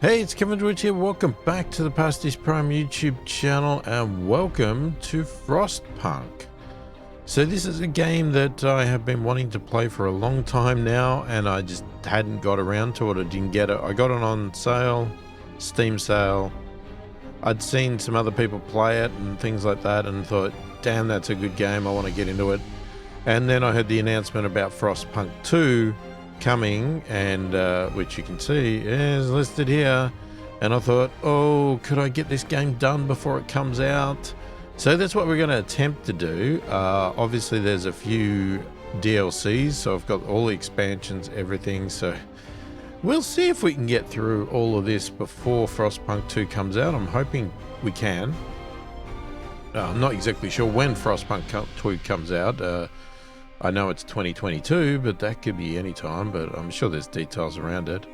Hey, it's Kevin Dwight here. Welcome back to the pasthisprime YouTube channel and welcome to Frostpunk. So this is a game that I have been wanting to play for a long time now and I just hadn't got around to it. I didn't get it. I got it on sale, Steam sale. I'd seen some other people play it and things like that and thought, damn, that's a good game. I want to get into it. And then I heard the announcement about Frostpunk 2 coming, and which you can see is listed here, and I thought, oh, could I get this game done before it comes out? So that's what we're going to attempt to do. Obviously there's a few DLCs, so I've got all the expansions, everything, so we'll see if we can get through all of this before Frostpunk 2 comes out. I'm hoping we can. I'm not exactly sure when Frostpunk 2 comes out. I know it's 2022, but that could be any time, but I'm sure there's details around it.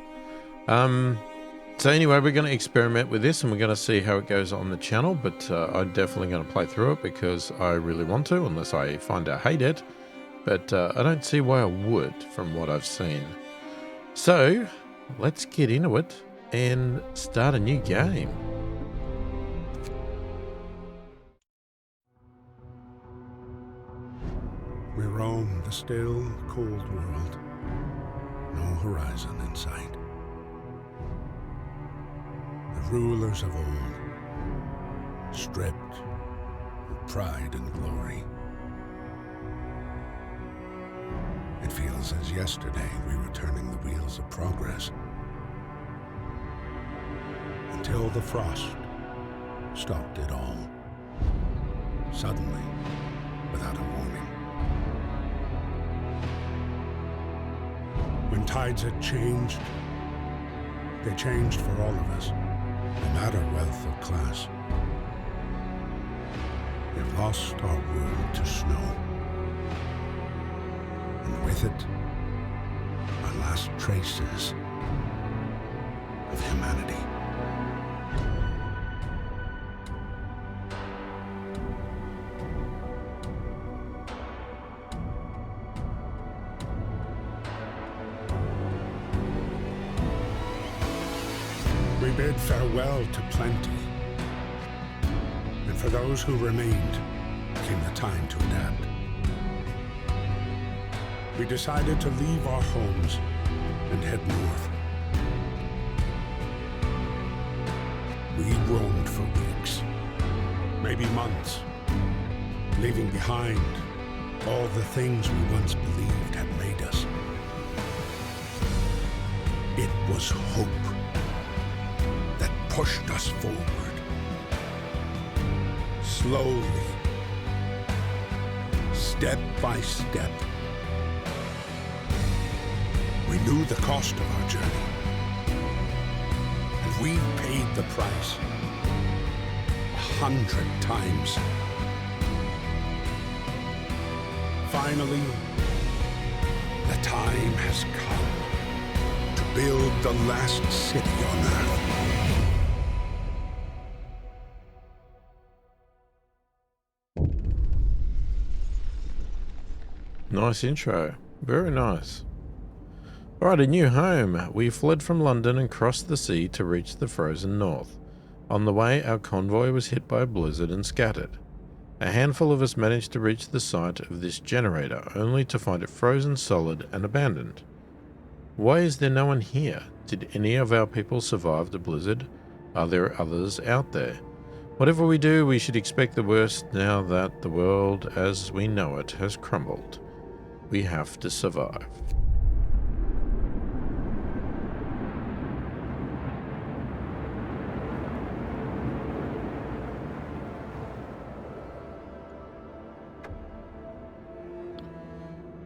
So anyway, we're going to experiment with this and we're going to see how it goes on the channel, but I'm definitely going to play through it because I really want to, unless I find I hate it. But I don't see why I would from what I've seen. So let's get into it and start a new game. We roam the still, cold world. No horizon in sight. The rulers of old, stripped of pride and glory. It feels as yesterday we were turning the wheels of progress. Until the frost stopped it all. Suddenly, without a warning. When tides had changed, they changed for all of us, no matter wealth or class. We've lost our world to snow, and with it, our last traces of humanity. We bid farewell to plenty, and for those who remained came the time to adapt. We decided to leave our homes and head north. We roamed for weeks, maybe months, leaving behind all the things we once believed had made us. It was hope that pushed us forward. Slowly, step by step. We knew the cost of our journey, and we paid the price 100 times. Finally, the time has come to build the last city on Earth. Nice intro. Very nice. Alright, a new home. We fled from London and crossed the sea to reach the frozen north. On the way, our convoy was hit by a blizzard and scattered. A handful of us managed to reach the site of this generator, only to find it frozen solid and abandoned. Why is there no one here? Did any of our people survive the blizzard? Are there others out there? Whatever we do, we should expect the worst now that the world as we know it has crumbled. We have to survive.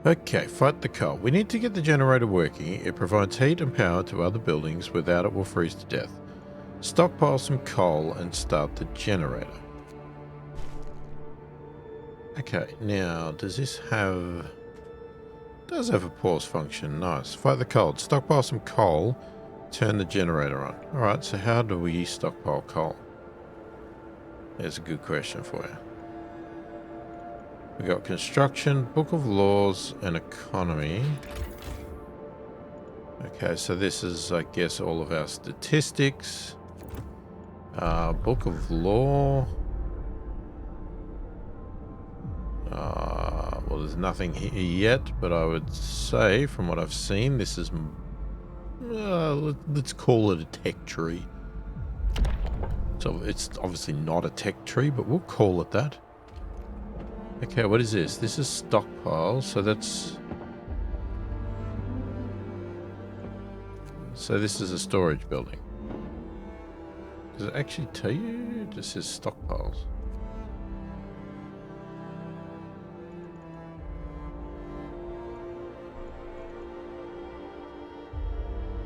Okay, fight the coal. We need to get the generator working. It provides heat and power to other buildings. Without it, we'll freeze to death. Stockpile some coal and start the generator. Okay, now, does this have... It does have a pause function. Nice. Fight the cold. Stockpile some coal. Turn the generator on. Alright, so how do we stockpile coal? There's a good question for you. We got construction, book of laws, and economy. Okay, so this is, I guess, all of our statistics. Book of Law. Well, there's nothing here yet, but I would say, from what I've seen, this is... let's call it a tech tree. So it's obviously not a tech tree, but we'll call it that. Okay, what is this? This is stockpile, so that's... So this is a storage building. Does it actually tell you? It just says stockpiles.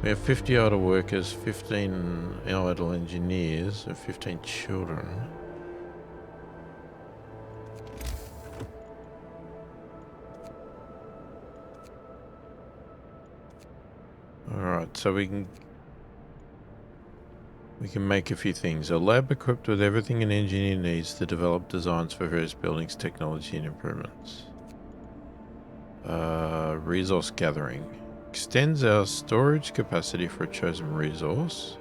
We have 50 idle workers, 15 idle engineers, and 15 children. Alright, so we can make a few things. A lab equipped with everything an engineer needs to develop designs for various buildings, technology, and improvements. Resource gathering. Extends our storage capacity for a chosen resource.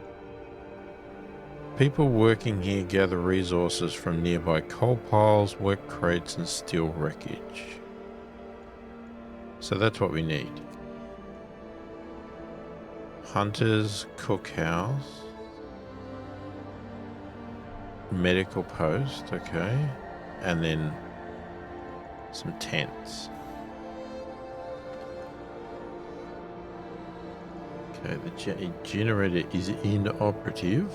People working here gather resources from nearby coal piles, work crates, and steel wreckage. So that's what we need. Hunters, cookhouse. Medical post, okay. And then some tents. Okay, the generator is inoperative.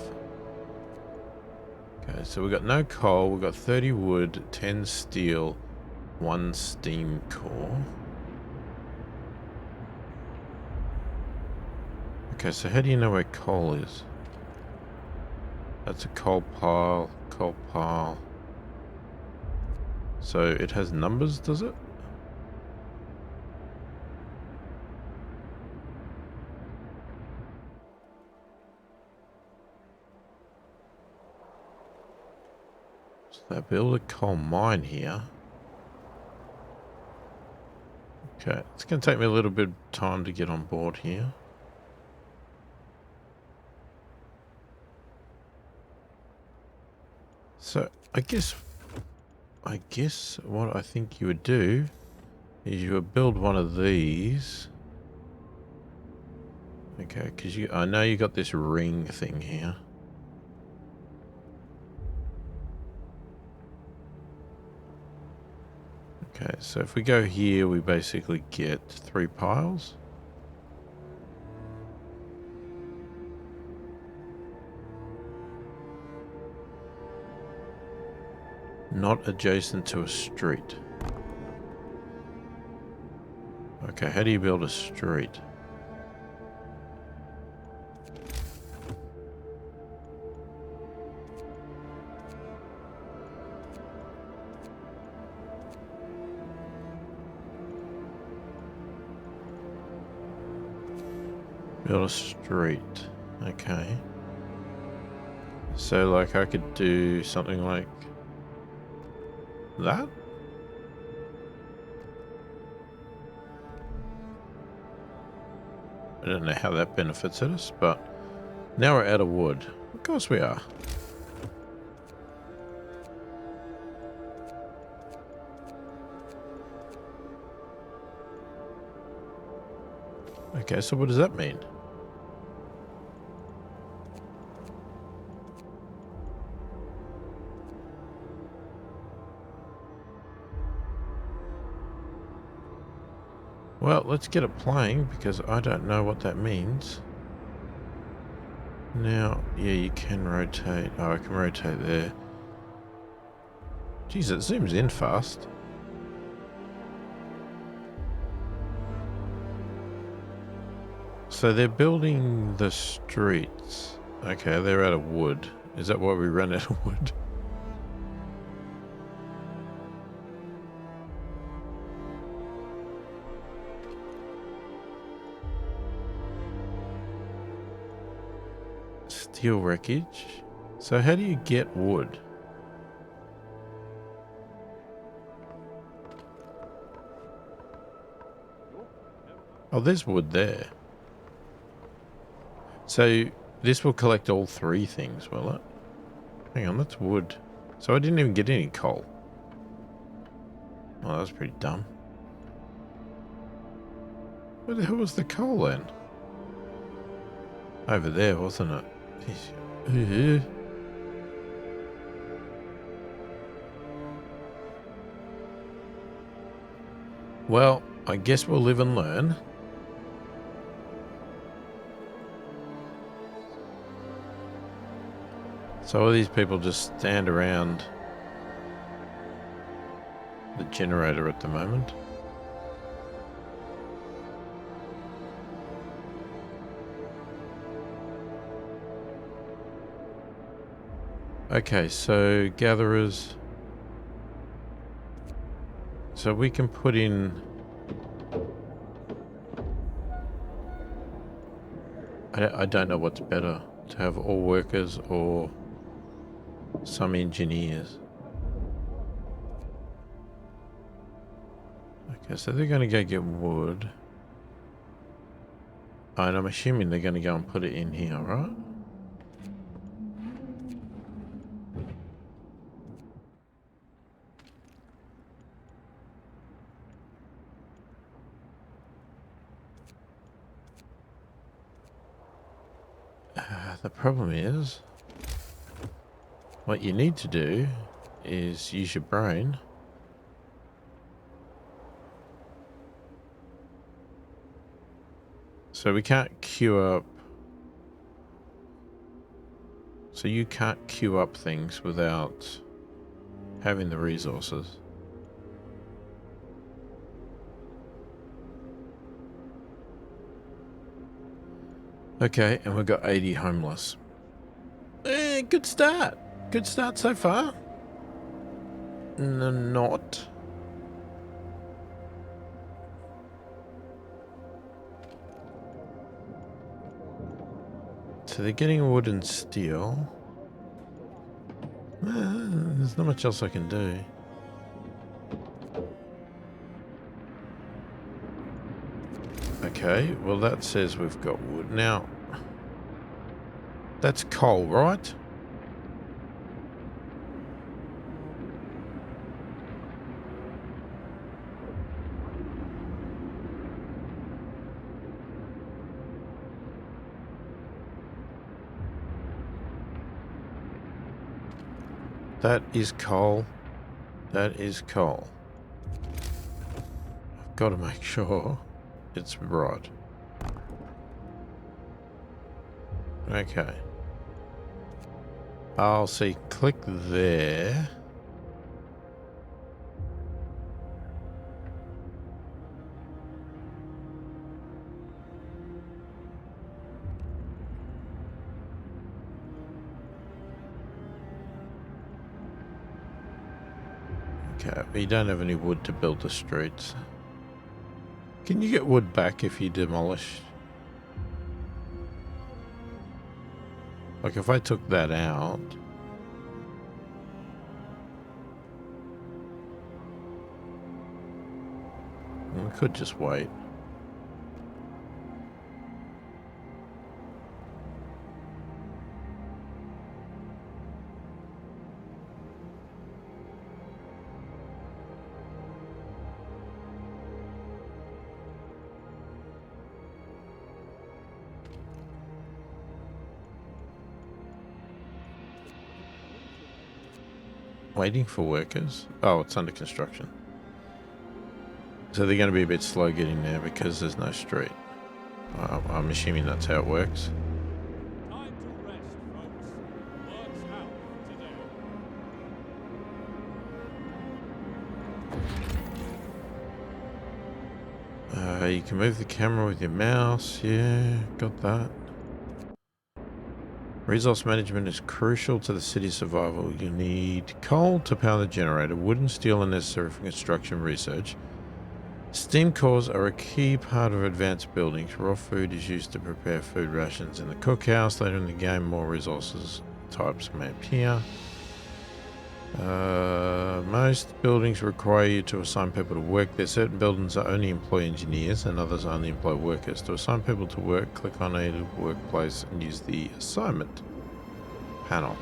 Okay, so we've got no coal, we've got 30 wood, 10 steel, 1 steam core. Okay, so how do you know where coal is? That's a coal pile, coal pile. So it has numbers, does it? So they build a coal mine here. Okay, it's going to take me a little bit of time to get on board here. So I guess what I think you would do is you would build one of these. Okay, because I know you got this ring thing here. Okay, so if we go here, we basically get 3 piles. Not adjacent to a street. Okay, how do you build a street? Build a street. Okay. So, like, I could do something like that? I don't know how that benefits us, but now we're out of wood. Of course we are. Okay, so what does that mean? Well, let's get it playing because I don't know what that means. Now, yeah, you can rotate. Oh, I can rotate there. Jeez, it zooms in fast. So they're building the streets. Okay, they're out of wood. Is that why we ran out of wood? Steel wreckage. So how do you get wood? Oh, there's wood there. So this will collect all three things, will it? Hang on, that's wood. So I didn't even get any coal. Oh, that was pretty dumb. Where the hell was the coal then? Over there, wasn't it? Jeez. Well, I guess we'll live and learn. So all these people just stand around the generator at the moment. Okay, so gatherers. So we can put in... I don't know what's better, to have all workers or some engineers. Okay, so they're going to go get wood. And I'm assuming they're going to go and put it in here, right? The problem is, what you need to do is use your brain. So we can't queue up. So you can't queue up things without having the resources. Okay, and we've got 80 homeless. Good start. Good start so far. Not. So they're getting wood and steel. There's not much else I can do. Okay, well that says we've got wood. Now, that's coal, right? That is coal. That is coal. I've got to make sure it's right. Okay. I'll see. Click there. Okay, we don't have any wood to build the streets. Can you get wood back if you demolish? Like if I took that out. We could just wait. Waiting for workers? Oh, it's under construction. So they're going to be a bit slow getting there because there's no street. I'm assuming that's how it works. Time to rest, folks. Work's out today. You can move the camera with your mouse. Yeah, got that. Resource management is crucial to the city's survival. You need coal to power the generator, wood and steel are necessary for construction research. Steam cores are a key part of advanced buildings. Raw food is used to prepare food rations in the cookhouse. Later in the game, more resources types may appear. Most buildings require you to assign people to work there. Certain buildings are only employ engineers and others only employ workers. To assign people to work, click on a workplace and use the assignment panel.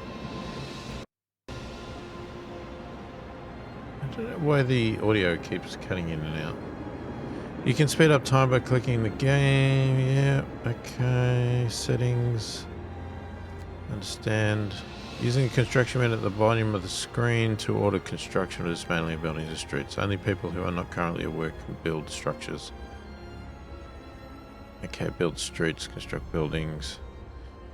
I don't know why the audio keeps cutting in and out. You can speed up time by clicking the game. Yeah, okay. Settings. Understand. Using a construction menu at the bottom of the screen to order construction or dismantling buildings and streets. Only people who are not currently at work can build structures. Okay, build streets, construct buildings.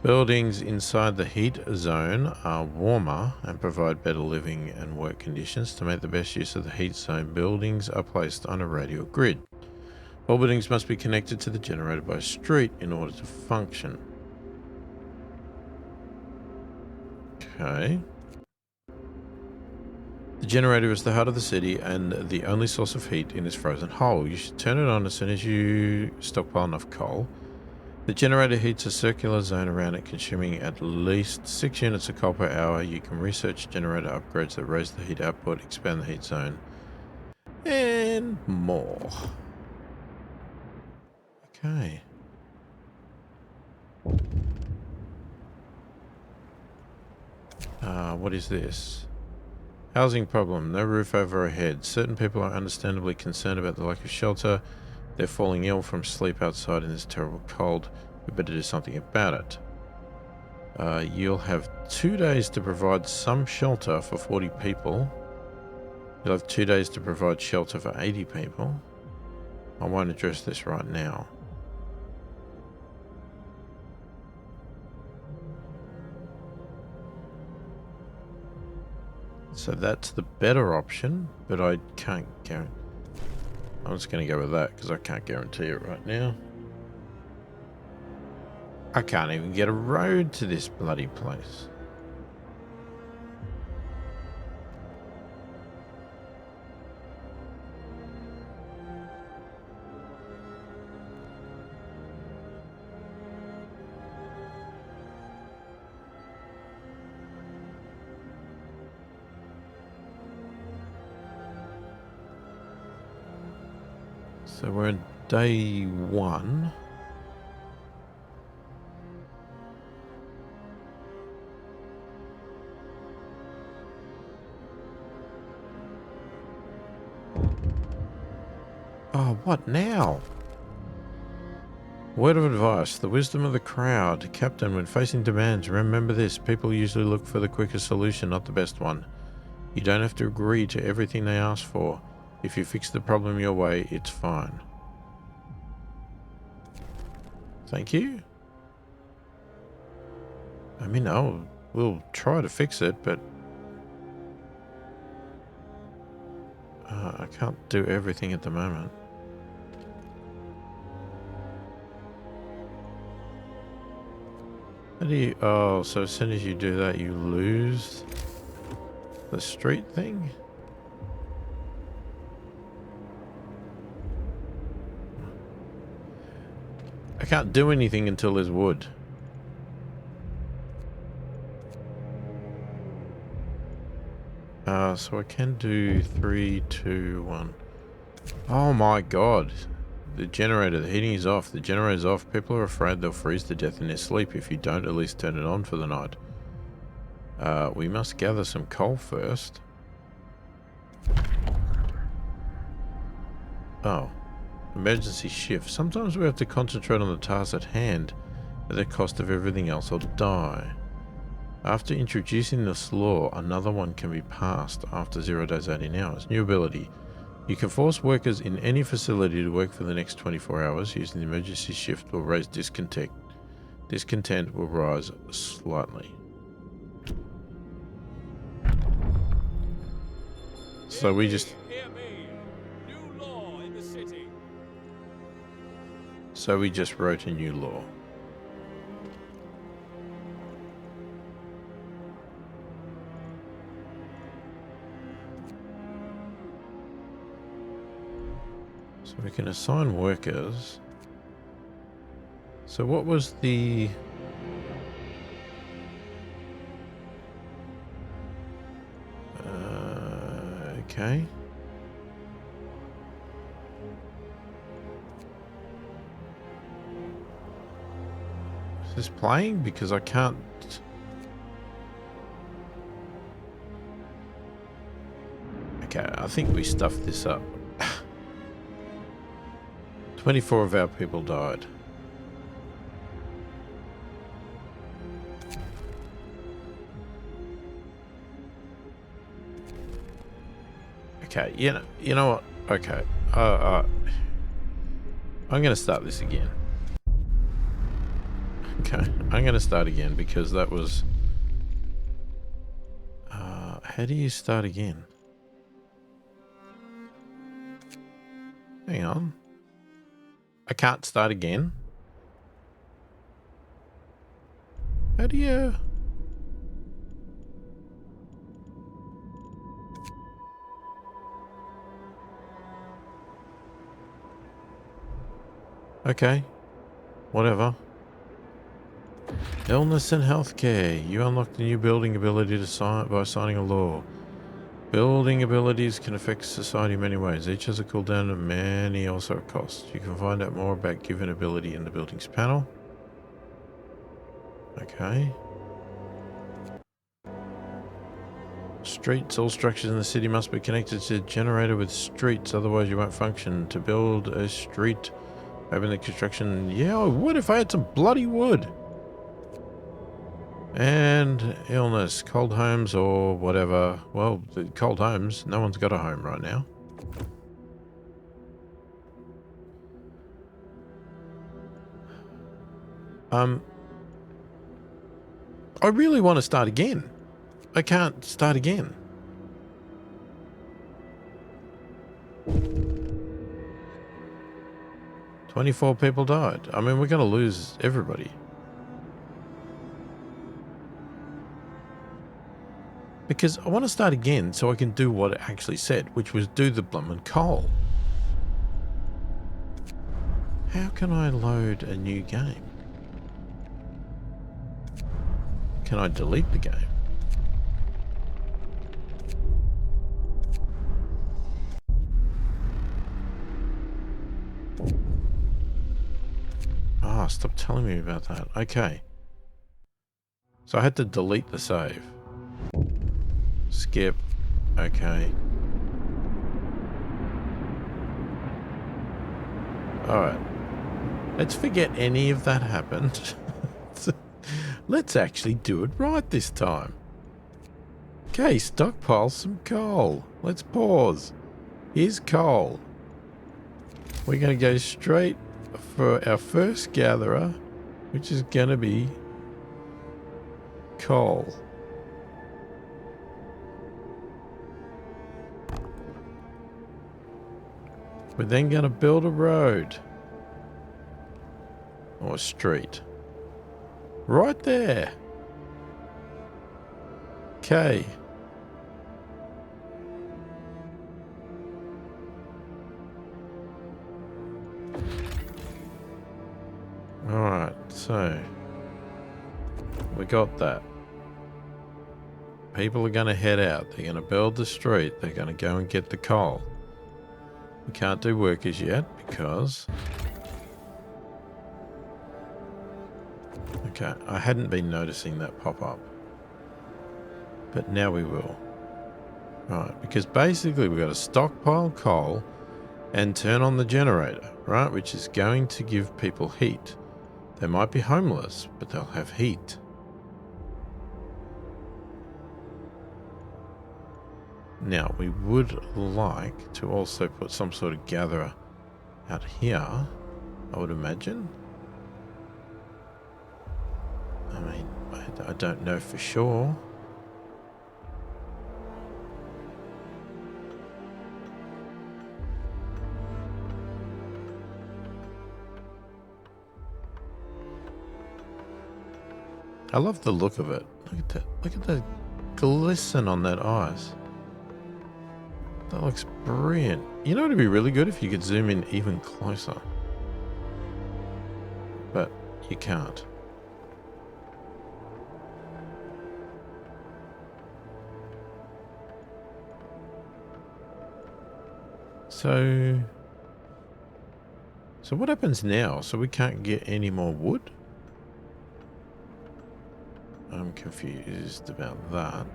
Buildings inside the heat zone are warmer and provide better living and work conditions. To make the best use of the heat zone, buildings are placed on a radial grid. All buildings must be connected to the generator by a street in order to function. Okay. The generator is the heart of the city and the only source of heat in this frozen hole. You should turn it on as soon as you stockpile enough coal. The generator heats a circular zone around it, consuming at least 6 units of coal per hour. You can research generator upgrades that raise the heat output, expand the heat zone, and more. Okay. What is this? Housing problem. No roof over our heads. Certain people are understandably concerned about the lack of shelter. They're falling ill from sleep outside in this terrible cold. We better do something about it. You'll have 2 days to provide some shelter for 40 people. You'll have 2 days to provide shelter for 80 people. I won't address this right now. So that's the better option, but I can't guarantee. I'm just going to go with that because I can't guarantee it right now. I can't even get a road to this bloody place. So we're in day 1. Oh, what now? Word of advice, the wisdom of the crowd. Captain, when facing demands, remember this. People usually look for the quickest solution, not the best one. You don't have to agree to everything they ask for. If you fix the problem your way, it's fine. Thank you. I mean, we'll try to fix it, but I can't do everything at the moment. How do you... Oh, so as soon as you do that, you lose the street thing? I can't do anything until there's wood. So I can do 3, 2, 1. Oh my god. The generator, the heating is off. The generator's off. People are afraid they'll freeze to death in their sleep if you don't at least turn it on for the night. We must gather some coal first. Oh. Emergency shift. Sometimes we have to concentrate on the task at hand at the cost of everything else or die. After introducing this law, another one can be passed after 0 days 18 hours. New ability. You can force workers in any facility to work for the next 24 hours. Using the emergency shift will raise discontent. Discontent will rise slightly. So we just... Hear me. New law in the city. So we just wrote a new law. So we can assign workers. So what was the... Okay. Is this playing? Because I can't... Okay, I think we stuffed this up. 24 of our people died. Okay, you know what? Okay. I'm gonna start this again. Okay, I'm gonna start again because that was... how do you start again? Hang on. I can't start again? How do you... Okay. Whatever. Illness and healthcare. You unlock the new building ability to sign by signing a law. Building abilities can affect society in many ways. Each has a cooldown and many also a cost. You can find out more about given ability in the buildings panel. Okay. Streets. All structures in the city must be connected to a generator with streets, otherwise you won't function. To build a street, open the construction. Yeah, I would if I had some bloody wood. And illness, cold homes or whatever. Well, the cold homes, no one's got a home right now. I really want to start again. I can't start again. "24 people died. I mean, we're going to lose everybody. Because I want to start again so I can do what it actually said, which was do the bloomin' coal. How can I load a new game? Can I delete the game? Ah, stop telling me about that. Okay. So I had to delete the save. Skip. Okay. Alright. Let's forget any of that happened. Let's actually do it right this time. Okay, stockpile some coal. Let's pause. Here's coal. We're going to go straight for our first gatherer, which is going to be coal. We're then going to build a road. Or a street. Right there. Okay. Alright, so we got that. People are going to head out. They're going to build the street. They're going to go and get the coal. We can't do workers yet because... Okay, I hadn't been noticing that pop up. But now we will. Right, because basically we've got to stockpile coal and turn on the generator, right? Which is going to give people heat. They might be homeless, but they'll have heat. Now, we would like to also put some sort of gatherer out here, I would imagine. I mean, I don't know for sure. I love the look of it. Look at that. Look at the glisten on that ice. That looks brilliant. You know, it'd be really good if you could zoom in even closer. But you can't. So what happens now? So we can't get any more wood? I'm confused about that.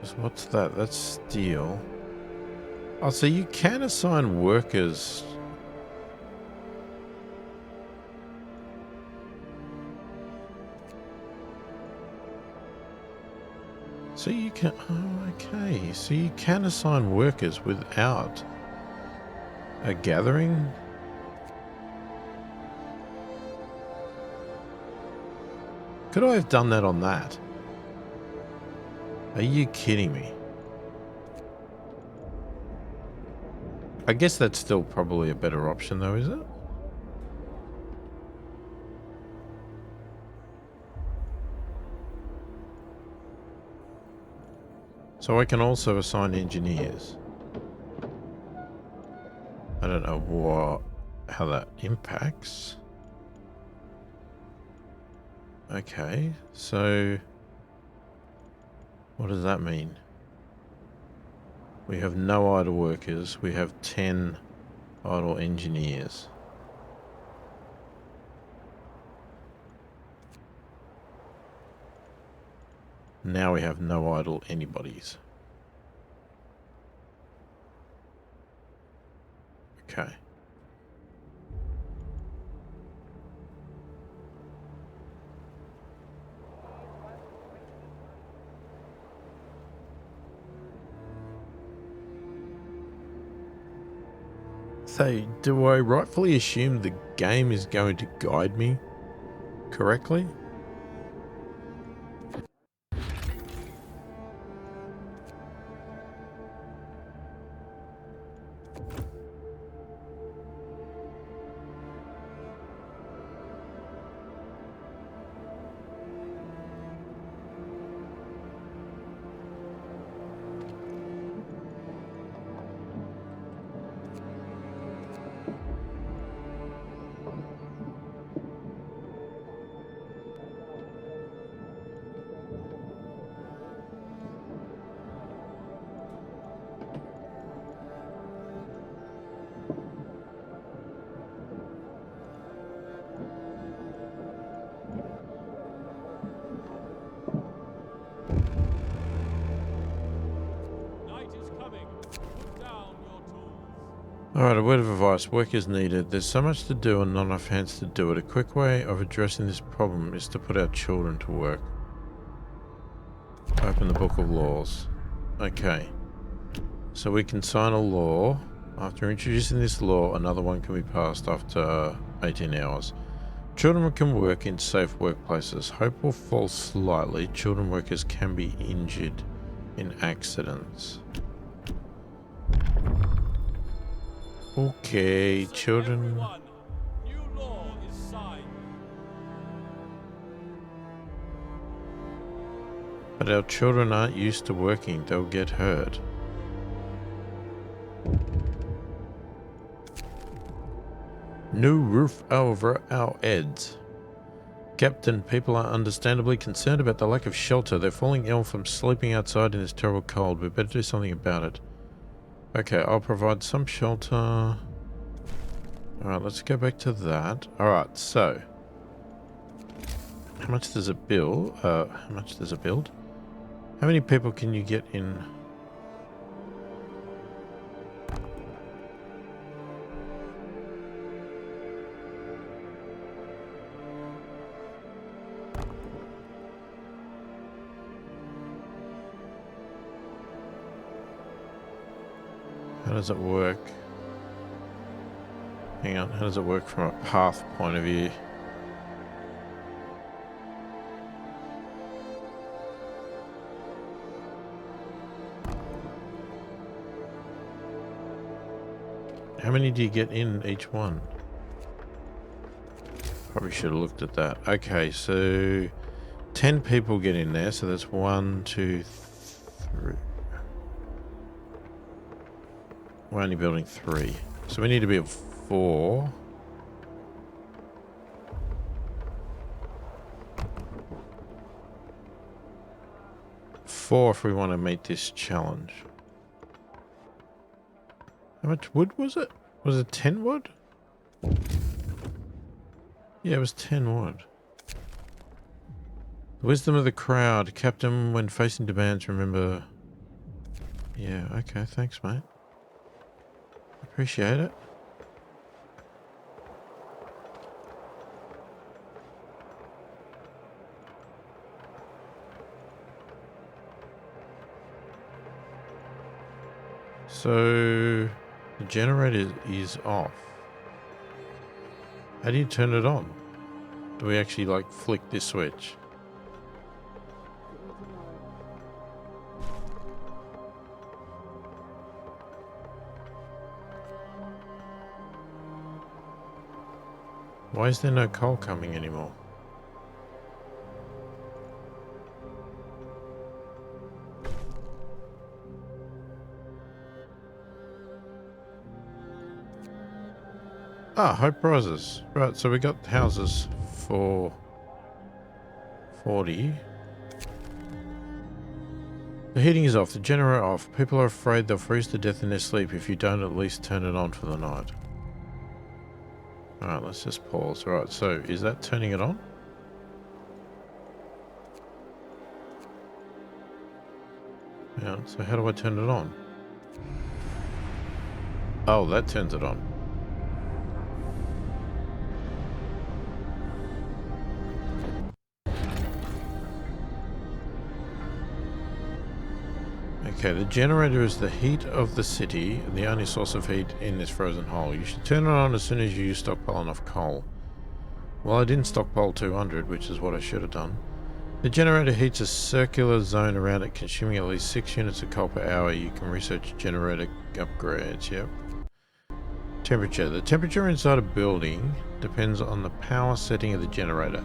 So what's that? That's steel. Oh, so you can assign workers. So you can, oh, okay. So you can assign workers without a gathering? Could I have done that on that? Are you kidding me? I guess that's still probably a better option though, is it? So I can also assign engineers. I don't know how that impacts. Okay, so what does that mean? We have no idle workers. We have 10 idle engineers. Now we have no idle anybody's. Okay. So, do I rightfully assume the game is going to guide me correctly? Night is coming. Put down your tools. Alright, a word of advice. Work is needed. There's so much to do and not enough hands to do it. A quick way of addressing this problem is to put our children to work. Open the Book of Laws. Okay. So we can sign a law. After introducing this law, another one can be passed after 18 hours. Children can work in safe workplaces. Hope will fall slightly. Children workers can be injured in accidents. Okay, children. Everyone, new law is signed. But our children aren't used to working. They'll get hurt. No roof over our heads. Captain, people are understandably concerned about the lack of shelter. They're falling ill from sleeping outside in this terrible cold. We better do something about it. Okay, I'll provide some shelter. Alright, let's go back to that. Alright, so. How much does it build? How much does it build? How many people can you get in? How does it work? Hang on, how does it work from a path point of view? How many do you get in each one? Probably should have looked at that. Okay, so 10 people get in there, so that's 1, 2, 3. We're only building 3. So we need to build 4. 4 if we want to meet this challenge. How much wood was it? Was it 10 wood? Yeah, it was 10 wood. The wisdom of the crowd. Captain, when facing demands, remember... Yeah, okay, thanks, mate. Appreciate it. So... the generator is off. How do you turn it on? Do we actually, like, flick this switch? Why is there no coal coming anymore? Ah, hope prizes. Right, so we got houses for 40. The heating is off, the generator off. People are afraid they'll freeze to death in their sleep if you don't at least turn it on for the night. Alright, let's just pause. Alright, so is that turning it on? Yeah, so how do I turn it on? Oh, that turns it on. Okay, the generator is the heat of the city, the only source of heat in this frozen hole. You should turn it on as soon as you stockpile enough coal. Well, I didn't stockpile 200, which is what I should have done. The generator heats a circular zone around it, consuming at least 6 units of coal per hour. You can research generator upgrades, yep. Temperature. The temperature inside a building depends on the power setting of the generator.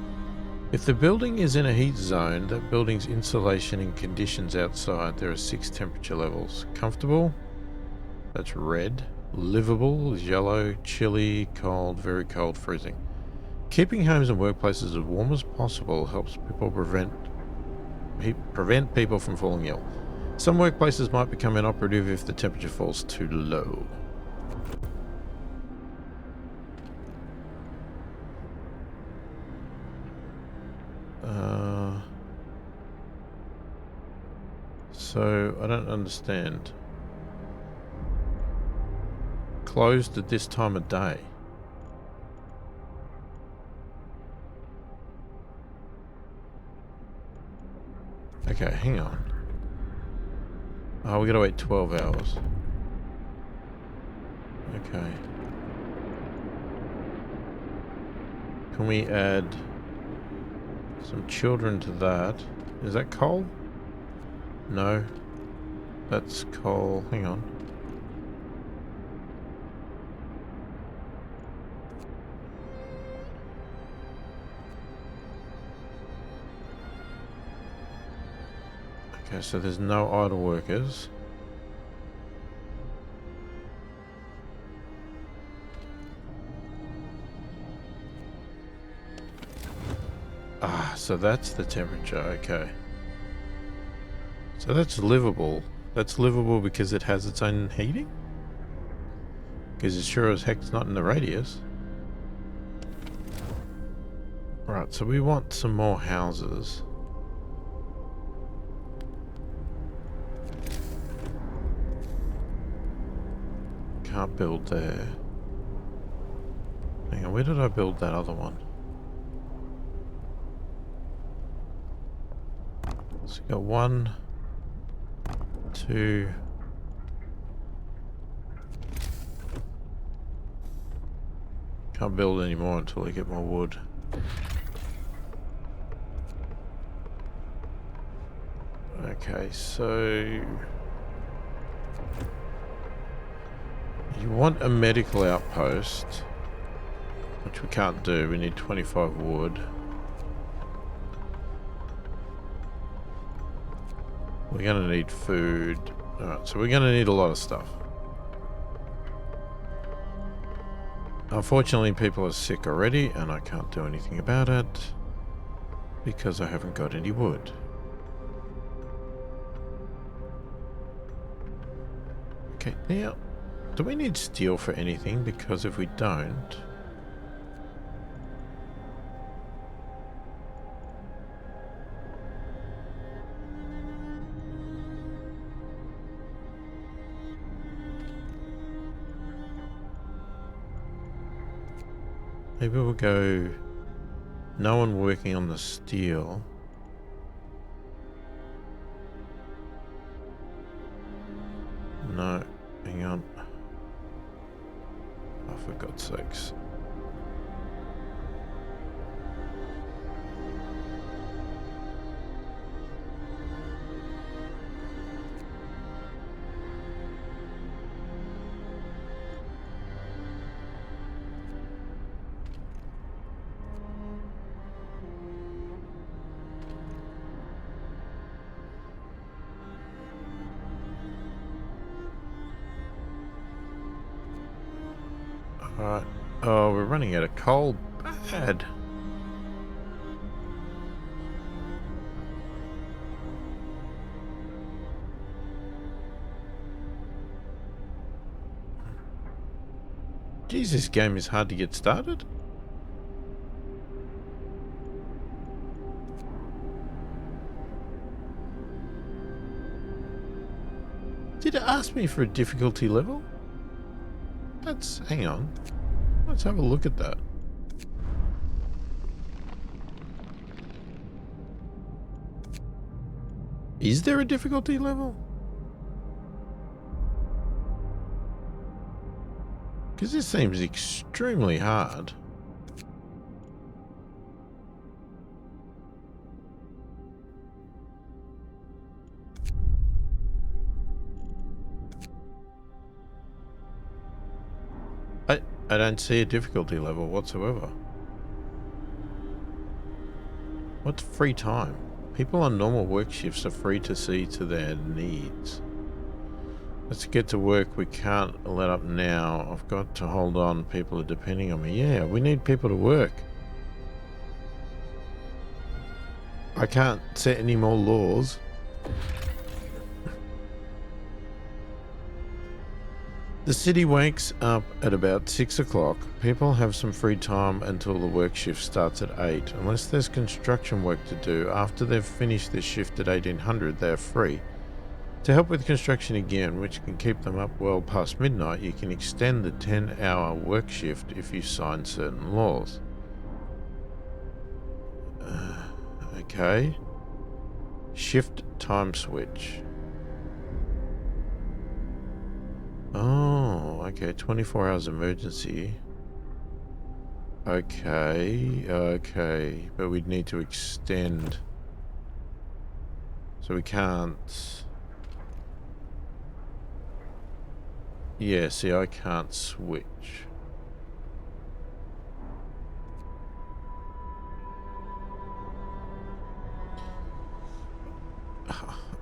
If the building is in a heat zone, that building's insulation and conditions outside, there are 6 temperature levels. Comfortable, that's red. Livable is yellow. Chilly, cold, very cold, freezing. Keeping homes and workplaces as warm as possible helps people prevent people from falling ill. Some workplaces might become inoperative if the temperature falls too low. So, I don't understand. Closed at this time of day. Okay, hang on. Oh, we gotta wait 12 hours. Okay. Can we add some children to that? Is that coal? No. That's coal. Hang on. Okay, so there's no idle workers. Ah, so that's the temperature, okay. So that's livable. That's livable because it has its own heating? Because it sure as heck's not in the radius. Right, so we want some more houses. Can't build there. Hang on, where did I build that other one? So we got 1, 2. Can't build anymore until I get more wood. Okay, so you want a medical outpost, which we can't do. We need 25 wood. We're going to need food. Alright, so we're going to need a lot of stuff. Unfortunately, people are sick already, and I can't do anything about it because I haven't got any wood. Okay, now, do we need steel for anything? Because if we don't... Maybe we'll go... No one working on the steel. No, hang on. Oh, for God's sakes. Alright. Oh, we're running out of coal. Bad. Jeez, this game is hard to get started. Did it ask me for a difficulty level? Hang on. Let's have a look at that. Is there a difficulty level? Because this seems extremely hard. I don't see a difficulty level whatsoever. What's free time? People on normal work shifts are free to see to their needs. Let's get to work. We can't let up now. I've got to hold on. People are depending on me. Yeah, we need people to work. I can't set any more laws. The city wakes up at about 6 o'clock. People have some free time until the work shift starts at 8. Unless there's construction work to do, after they've finished their shift at 1800, they are free. To help with construction again, which can keep them up well past midnight, you can extend the 10-hour work shift if you sign certain laws. Okay. Shift time switch. Oh, okay, 24 hours emergency. Okay, but we'd need to extend. So we can't... Yeah, see, I can't switch.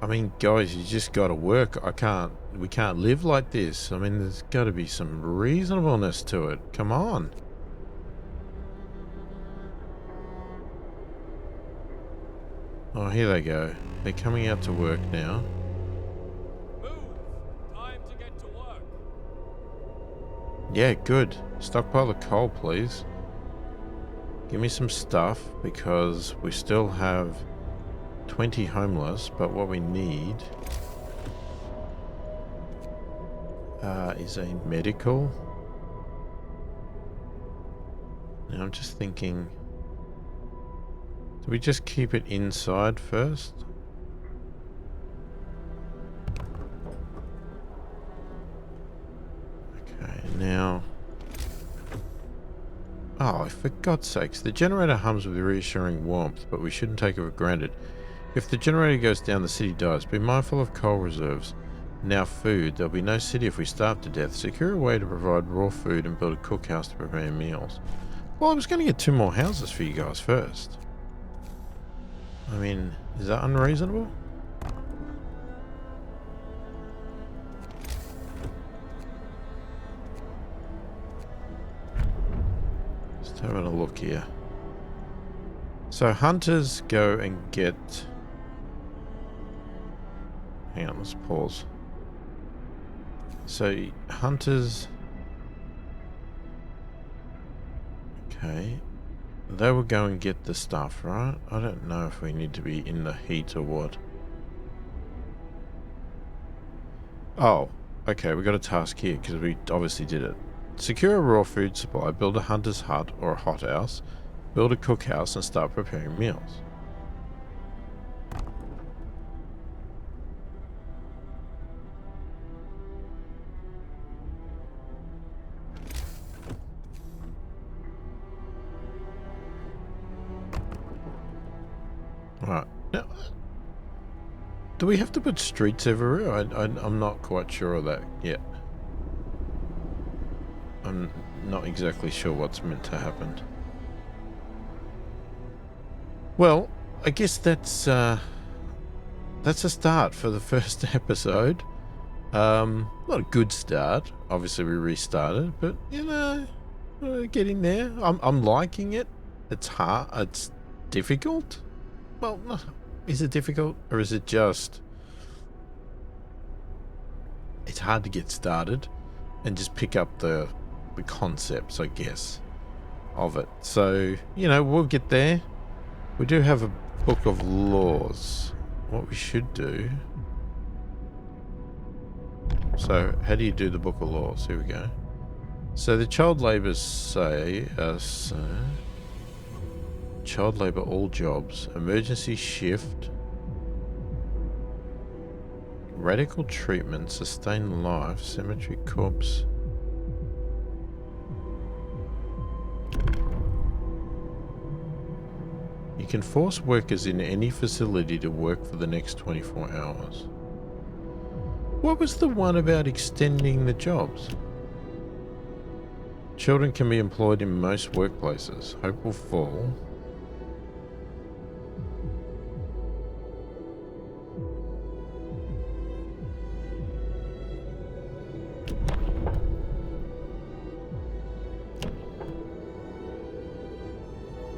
I mean, guys, you just gotta work. We can't live like this. I mean, there's gotta be some reasonableness to it. Come on. Oh, here they go. They're coming out to work now. Move! Time to get to work. Yeah, good. Stockpile the coal, please. Give me some stuff, because we still have 20 homeless, but what we need is a medical. Now I'm just thinking, do we just keep it inside first? Okay, now... Oh, for God's sakes, the generator hums with reassuring warmth, but we shouldn't take it for granted. If the generator goes down, the city dies. Be mindful of coal reserves. Now food. There'll be no city if we starve to death. Secure a way to provide raw food and build a cookhouse to prepare meals. Well, I was going to get 2 more houses for you guys first. I mean, is that unreasonable? Just having a look here. So hunters go and get... Hang on, let's pause. So, hunters... Okay. They will go and get the stuff, right? I don't know if we need to be in the heat or what. Oh, okay, we got a task here because we obviously did it. Secure a raw food supply, build a hunter's hut or a hothouse, build a cookhouse and start preparing meals. Right. Now, do we have to put streets everywhere? I'm not quite sure of that yet. I'm not exactly sure what's meant to happen. Well, I guess that's a start for the first episode. Not a good start. Obviously, we restarted, but you know, getting there. I'm liking it. It's hard. It's difficult. Well, is it difficult or is it just... It's hard to get started and just pick up the concepts, I guess, of it. So, you know, we'll get there. We do have a book of laws. What we should do... So, how do you do the book of laws? Here we go. So, the child labours say... child labour, all jobs, emergency shift, radical treatment, sustain life, cemetery corpse. You can force workers in any facility to work for the next 24 hours. What was the one about extending the jobs? Children can be employed in most workplaces. Hope will fall.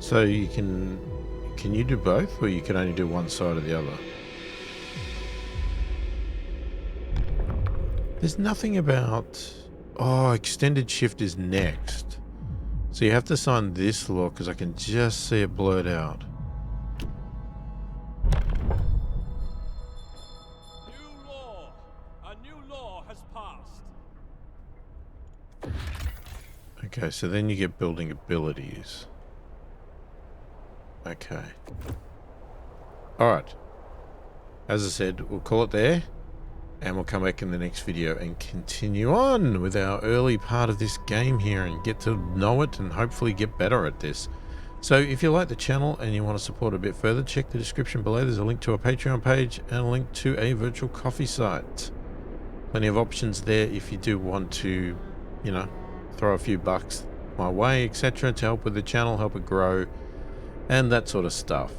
So you can you do both, or you can only do one side or the other? There's nothing about... Oh, extended shift is next. So you have to sign this law because I can just see it blurred out. New law! A new law has passed. Okay, so then you get building abilities. Okay. Alright. As I said, we'll call it there. And we'll come back in the next video and continue on with our early part of this game here and get to know it and hopefully get better at this. So if you like the channel and you want to support a bit further, check the description below. There's a link to a Patreon page and a link to a virtual coffee site. Plenty of options there if you do want to, you know, throw a few bucks my way, etc. to help with the channel, help it grow, and that sort of stuff.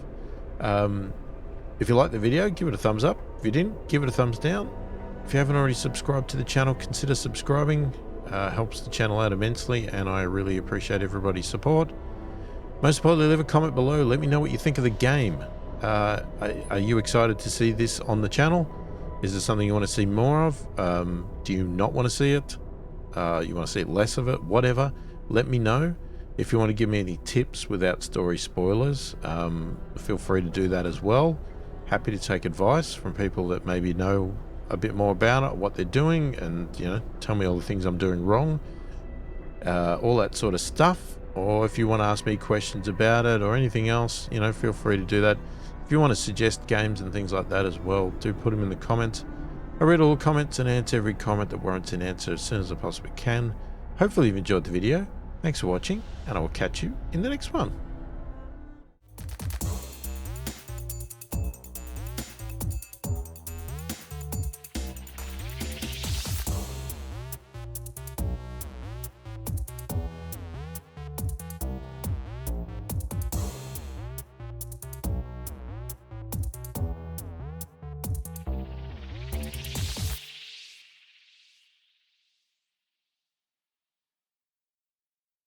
If you liked the video, give it a thumbs up. If you didn't, give it a thumbs down. If you haven't already subscribed to the channel, consider subscribing. Helps the channel out immensely, and I really appreciate everybody's support. Most importantly, leave a comment below. Let me know what you think of the game. Are you excited to see this on the channel? Is there something you want to see more of? Do you not want to see it? You want to see less of it? Whatever. Let me know. If you want to give me any tips without story spoilers, feel free to do that as well. Happy to take advice from people that maybe know a bit more about it, what they're doing, and you know, tell me all the things I'm doing wrong, all that sort of stuff. Or if you want to ask me questions about it or anything else, you know, feel free to do that. If you want to suggest games and things like that as well, do put them in the comments. I read all the comments and answer every comment that warrants an answer as soon as I possibly can. Hopefully you've enjoyed the video. Thanks for watching, and I will catch you in the next one.